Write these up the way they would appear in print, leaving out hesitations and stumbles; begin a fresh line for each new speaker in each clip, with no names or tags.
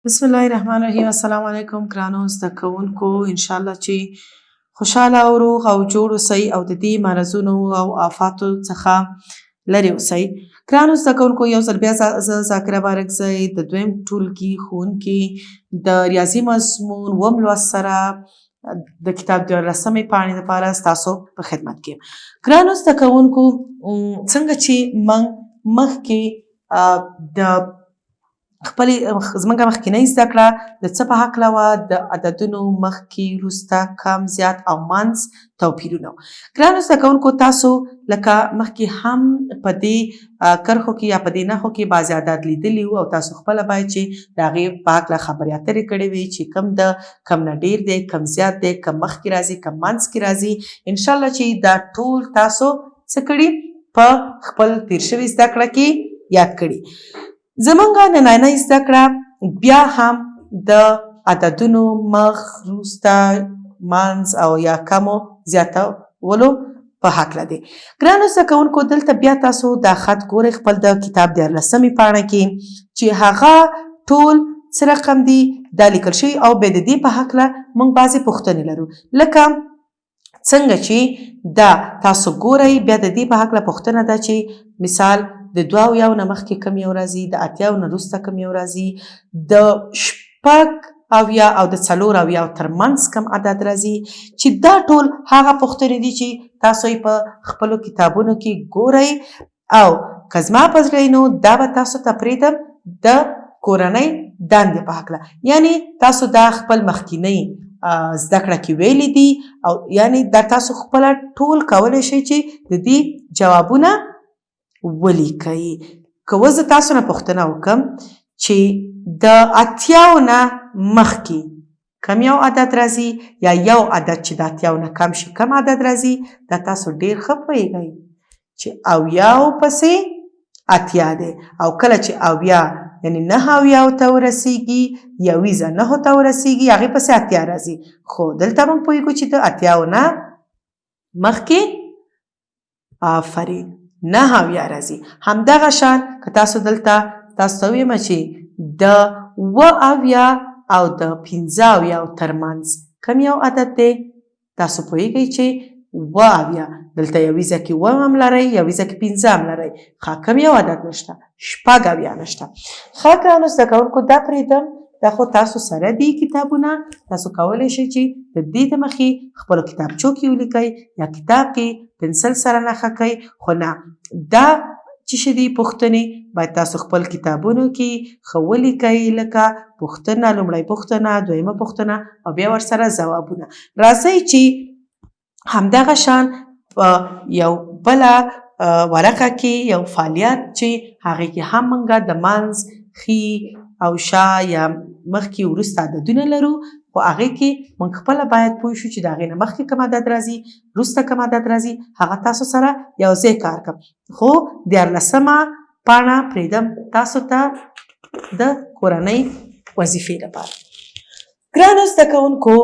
بسم الله الرحمن الرحیم. السلام علیکم ګرانو زده کوونکو. انشاءالله چې خوشحاله او روغ او جوړ اوسئ او د دې مرضونو او آفاتو څخه لرې اوسئ. ګرانو زده کوونکو، یو ځل بیا زه ذاکره بارکزی د دویم ټولګي ښوونکي د ریاضي مضمون اووم لوست سره د کتاب 14مې پاڼې دپاره ستاسو په خدمت کې یم. ګرانو زده کوونکو، څنګه چې موږ مخکې د زموږ مخکینۍ زده کړه د څه په هکله وه؟ د عددونو مخکې، وروسته، کم، زیات او منځ توپیرونه. ګرانو زده کوونکو، تاسو لکه مخکې هم په دې کرښو کې یا په دې نښو کې بعضې عدد لیدلي وو او تاسو خپله باید چې د هغې په هکله خبرې اترې کړې وي چې کم نه ډېر دی، کم زیات دی، کم مخکې راځي، کم منځ کې راځي. انشاءالله چې دا ټول تاسو څه کړي؟ په خپل تیر شوي زده کړه کې یاد کړي. زمونږ نننۍ زده کړه بیا هم د عددونو مخ، وروسته، منځ او یا کمو زیاتولو په هکله دی. ګرانو زده کوونکو، دلته بیا تاسو دا خط ګورئ خپل د کتاب 14مې پاڼه کې چې هغه ټول څه رقم دي دا لیکل شوي او بیا د دې په هکله موږ بعضې پوښتنې لرو. لکه څنګه چې دا تاسو ګورئ، بیا د دې په هکله پوښتنه ده چې مثال د 2 نه مخکې کم یو راځي، د 8 نه وروسته کم یو راځي، د 6 او د 4 ترمنځ کم عدد راځي. چې دا ټول هغه پوښتنې دي چې تاسو یې په خپلو کتابونو کې ګورئ او که زما په زړه نو دا به تاسو ته پرېږدم د کورنۍ دندې په هکله. یعنې تاسو دا خپل مخکینۍ زده کړه کې ویلي دي او یعنې دا تاسو خپله ټول کولی شئ چې د دې جوابونه ولیکئ. که زه تاسو نه پوښتنه وکړم چې د 8 نه مخکې کم یو عدد راځي یا یو عدد چې د 8 نه کم شي کم عدد راځي، دا تاسو ډېر ښه پوهیږئ چې 90 پسې 8 دی او کله چې 90 یعنې 9 ته ورسیږي، 9 ته ورسیږي، هغې پسې 8 راځي. خو دلته موږ پوهیږو چې د 8 نه مخکې آفرین 9 راځي. همدغه شان که تاسو دلته تاسو ته ویمه چې د 7 او د 15 ترمنځ کم یو عدد دی، تاسو پوهیږئ چې 7 دلته یویزه کې 7 هم لرئ، یویزه کې 15 هم لرئ. کم یو عدد نشته، 6 نشته. ښه ګرانو زده کوونکو، دا پرېږدم، دا خو تاسو سره دي کتابونه، تاسو کولی شئ چې د دې د مخې خپلو کتابچو کې ولیکئ یا کتاب کې پنسل سره نښه کئ. خو نه، دا چې شي دي پوښتنې باید تاسو خپل کتابونو کې ښه ولیکئ، لکه پوښتنه، لومړۍ پوښتنه، دویمه پوښتنه او بیا ورسره ځوابونه. راځئ چې همدغه شان په یو بله ورقه کې یو فعالیت چې هغې کې هم موږ د منځ، ښي او شا یا مخکې وروسته عددونه لرو، خو هغې کې موږ خپله باید پوه شو چې د هغې نه مخکې کوم عدد راځي، وروسته کوم عدد راځي، هغه تاسو سره یو ځای کار کوم. خو 14مه پاڼه پرېږدم تاسو ته د کورنۍ وظیفې لپاره. ګرانو زده کوونکو،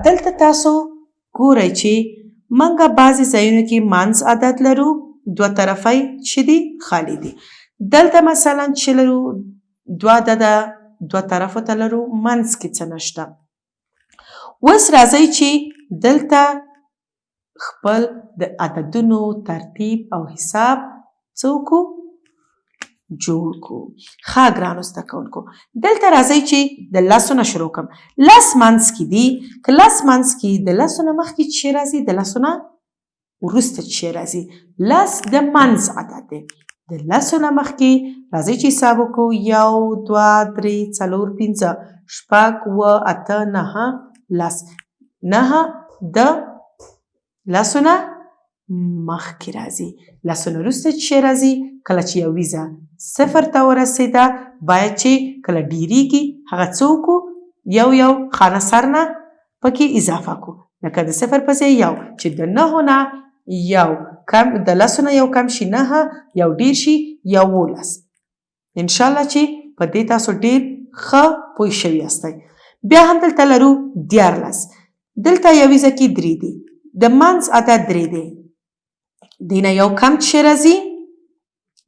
دلته تاسو ګورئ چې موږ بعضې ځایونو کې منځ عدد لرو، 2 طرفی چې دي خالي دي. دلته مثلا چې لرو 2 عدده 2 طرفو ته لرو، منځ کې څه نشته. اوس راځئ چې دلته خپل د عددونو ترتیب او حساب څه وکړو؟ جوړ کړو. ښه ګرانو زده کوونکو، دلته راځئ چې د 10 نه شروع کړم. 10 منځ کې دي، که 10 منځ کې د 10 نه مخکې څه راځي، د 10 نه وروسته څه راځي. 10 د منځ عدد دی. د 10 نه مخکې راځئ چې حساب وکړو. 1 2 3 4 5 6 7 8 9 10. 9 د 10 نه مخکې راځي. 10 نه وروسته څه راځي؟ کله چې یویزه 0 ته ورسېده باید چې کله ډېرېږي هغه څه وکړو؟ یو خانه سر نه پکې اضافه کړو. لکه د 0 پسې 1 چې د 9 نه یو کم، د 10 نه یو کم شي 9، یو ډېر شي 11. انشاءالله چې په دې تاسو ډېر ښه پوه شوي یاستئ. بیا هم دلته لرو 14. دلته یویزه کې 3 دی، د منځ عدد 3 دی. دې نه یو کم څه راځي؟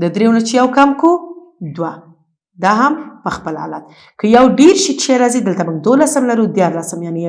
د 3 نه چې یو کم کو 2. دا هم په خپل حالت. که یو ډیر شي چې راځي دلته موږ 12 هم لرو 14 یعنی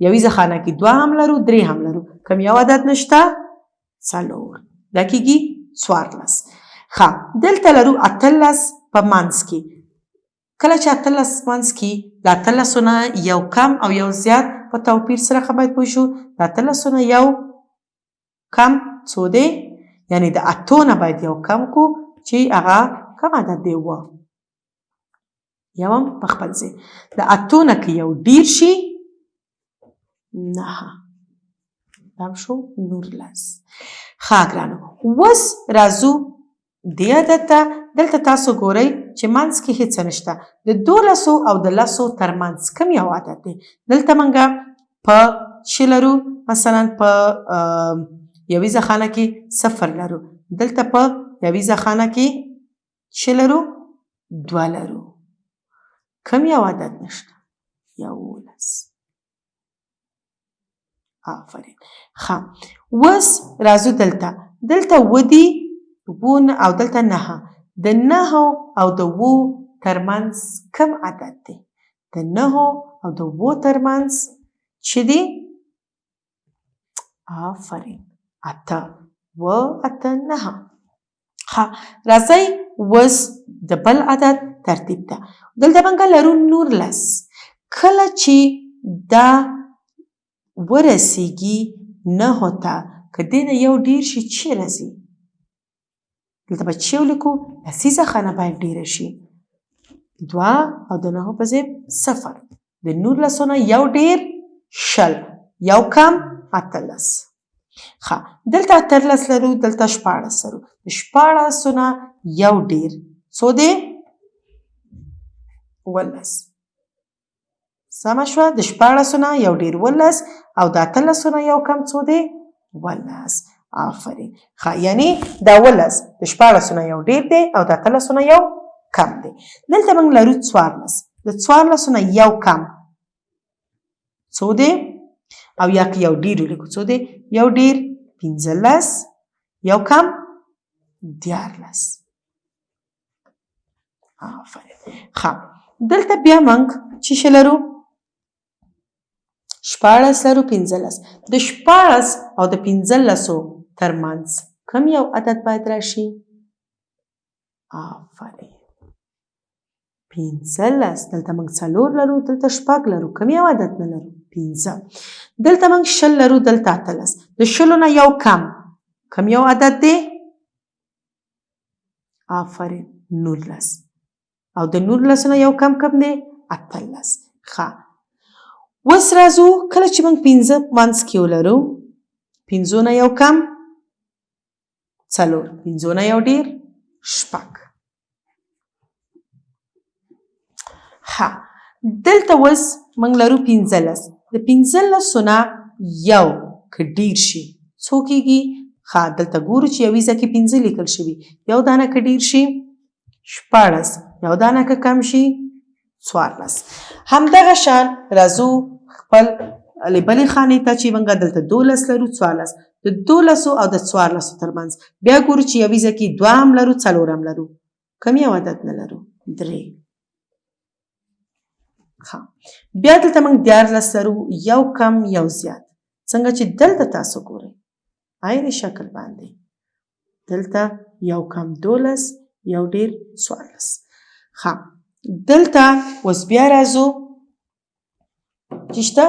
یویزه خانه کې 2 هم لرو 3 هم لرو. کوم یو عدد نشته؟ 4. دا کېږي 14. ښه دلته لرو 18 په منځ کې. کله چې 18 منځ کې د 18 نه یو کم او یو زیات په توپیر سره باید پوه شو. د 18 نه یو کم څو دی؟ یعنی د 8 نه باید یو کم کو چې هغه کوم عدد دی؟ 9. یو هم په خپل ځای. د 8 نه که یو ډیر شي 9 دا شو 19. ښه ګرانو اوس راځو دې عدد ته. دلته تاسو ګورئ چې منځ کې هیڅ نشته. د 12 او د 10 ترمنځ کوم یو عدد دی؟ دلته موږ په څه لرو؟ مثلا په یویزه خانه کې 0 لرو. دلته په یویزه خانه کې څه لرو؟ 2 لرو. کوم یو عدد نشته؟ 11. آفرین. ښه اوس راځو دلته ودی او دلته 9. د 9 او د 7 ترمنځ کوم عدد دی؟ د 9 او د 7 ترمنځ څه دی؟ آفرین 8. 8 9. ښه راځئ اوس د بل عدد ترتیب ته. دلته موږ لرو 19. کله چې دا ورسیږي 9 ته که دې نه یو ډیر شي څه راځي؟ دلته به څه ولیکو؟ لسیزه خانه باید ډیره شي. 2 او د 9 په ځای 0. د 19 نه یو ډیر 20 یو کم 18. ښه دلته 18 لرو دلته 14 لرو. د 14 نه یو ډیر څو دی؟ 18. سمه شوه. د 14 نه یو ډیر 18 او د 18 نه یو کم څو دی؟ 18. آفرین. ښه یعنی دا 18 د 14 نه یو ډیر دی او د 18 نه یو کم دی. دلته موږ لرو 14. د 14 نه یو کم څو دی؟ او یا که یو ډیر ولیکو څو دی؟ یو ډیر 15 یو کم 14. آفرین. ښه دلته بیا موږ څه لرو؟ 14 لرو 15. د 14 او د 15 ترمنځ کوم یو عدد باید راشي؟ آفرین 15. دلته موږ 4 لرو دلته 6 لرو. کوم یو عدد نه لرو؟ 15. دلته موږ 20 لرو دلته 18. د 20 نه یو کم کوم یو عدد دی؟ آفرین 19. او د 19 نه یو کم کوم دی؟ 18. ښه اوس راځو کله چې موږ 15 منځ کې ولرو 15 نه یو کم 4. 15 نه یو ډیر 6. ښه دلته اوس موږ لرو 15. د 15 نه یو که ډیر شي څو کېږي؟ ښه دلته ګورو چې یویزه کې 15 لیکل شوي. یو دانه که ډیر شي 14. یو دانه که کم شي 14. همدغه شان راځو خپل بلې خانې ته چې موږ دلته 12 لرو 14. د 12 او د 14 ترمنځ بیا ګورو چې یویزه کې 2 هم لرو 4 هم لرو. کوم یو عدد نه لرو؟ 3. ښه بیا دلته موږ 14 لرو یو کم یو زیات. څنګه چې دلته تاسو ګورئ عین شکل باندې دلته یو کم 12 یو ډیر 14. ښه دلته اوس بیا راځو چې شته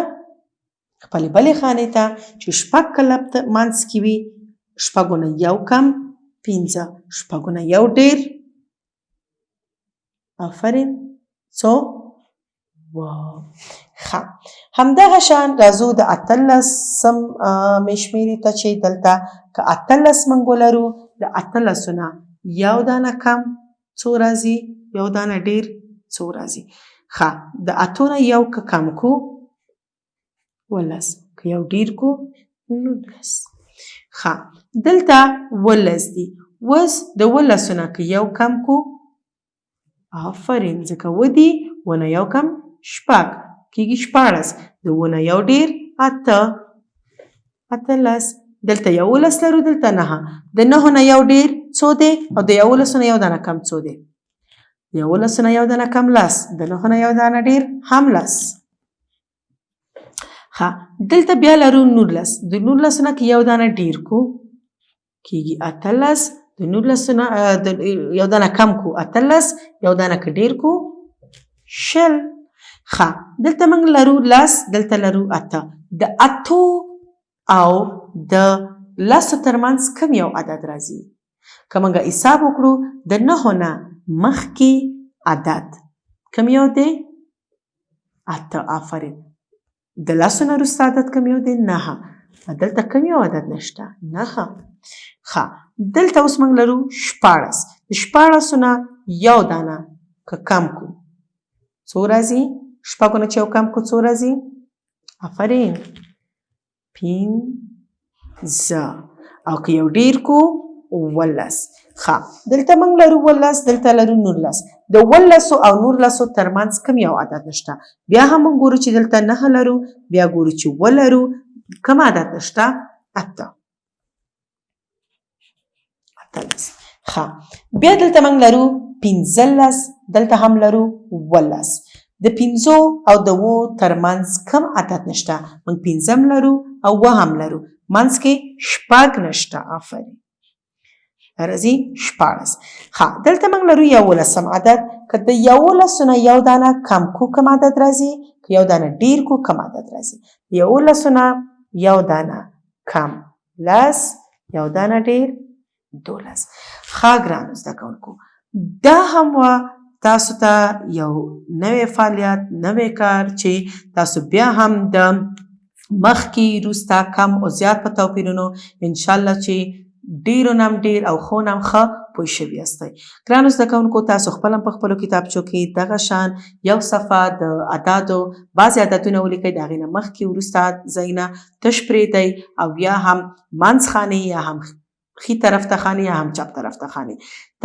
خپلې بلې خانې ته چې 6 کله منځ کې وي. 6 نه یو کم 15. 6 نه یو ډیر آفرین څو؟ ښه همدغه شان راځو د 18 مشمېرې ته چې دلته که 18 موږ ولرو د 18 نه یو دانه کم څو راځي؟ یو دانه ډیر څو راځي؟ ښه د 8 نه یو که کم کو 18 که یو ډیر کو 19. ښه دلته 19 دی. اوس د 19 نه که یو کم کو آفرین ځکه ودي ونه یو کم 6 کېږي 14. د ونه یو ډیر 8 18. دلته 11 لرو دلته 9. د 9 نه یو ډیر څو دی؟ او د 11 نه یو دانه کم څو دی؟ د 11 نه یو دانه کم لس، د 9 نه یو دانه ډیر هم لس. ها دلته بیا لرو 19. د 19 نه که یو دانه ډیر کو کیږي 18. د 19 نه یو دانه کم کو 18، یو دانه که ډیر کو شل. ها دلته موږ لرو لس، دلته لرو 8. د 8 او د لسو ترمنځ کم یو عدد راځي؟ که موږ حساب وکړو د 9 نه مخکې عدد کم یو دی؟ 8. آفرین. د لسو نه وروسته عدد کم یو دی؟ 9. دلته کم یو عدد نشته؟ 9. ښه دلته اوس موږ لرو 14. د 14 نه یو دانه که کم کو څو راځي؟ شپږو نه چې یو کم کو څو راځي؟ آفرین 15. او که یو ډیر کو 11. ښه دلته موږ لرو 11، دلته لرو 19. د 11 او 19 ترمنځ کم یو عدد نشته؟ بیا هم موږ ګورو چې دلته 9 لرو، بیا ګورو چې 7 لرو، کم عدد نشته؟ 8. ښه بیا دلته موږ لرو 15، دلته هم لرو 11. د 15 او د 7 ترمنځ کم عدد نشته؟ موږ 15 لرو او 7 هم لرو، منځ کې شپږ نشته. آفرین راځي 14. ښه دلته موږ لرو 11 عدد. که د 11 نه یو دانه کم کو کم عدد راځي؟ که یو دانه ډیر کو کم عدد راځي؟ 11 نه یو دانه کم لس، یو دانه ډیر 12. ښه ګرانو زده کوونکو، دا هم وه تاسو ته یو نوی فعالیت، نوی کار چې تاسو بیا هم د مخکې وروسته کم او زیات په توپیرونو انشاءالله چې ډیرو نم ډیر او ښو نم ښه پوه شوي یاستئ. ګرانو زده کوونکو، تاسو خپله هم په خپلو کتابچو کې دغه شان یو صفحه د اعدادو بعضې عددونه ولیکئ، د هغې نه مخکې وروسته ځایونه تش پرېږدئ او یا هم منځ خانې یا هم ښي طرف ته خانې یا هم چپ طرف ته خانې.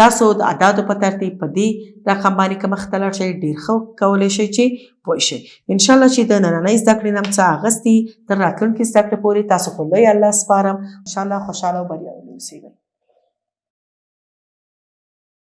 تاسو د اعدادو په ترتیب په دې رقم باندې که مخې ته لاړ شئ ډېر ښه کولی شئ چې پوه شئ. انشاءالله چې د نننۍ زده کړې نه څه اخیستي تر راتلونکي زده کړې پورې تاسو خو لوی الله سپارم. انشاءالله خوشحاله او بریالي اوسئ.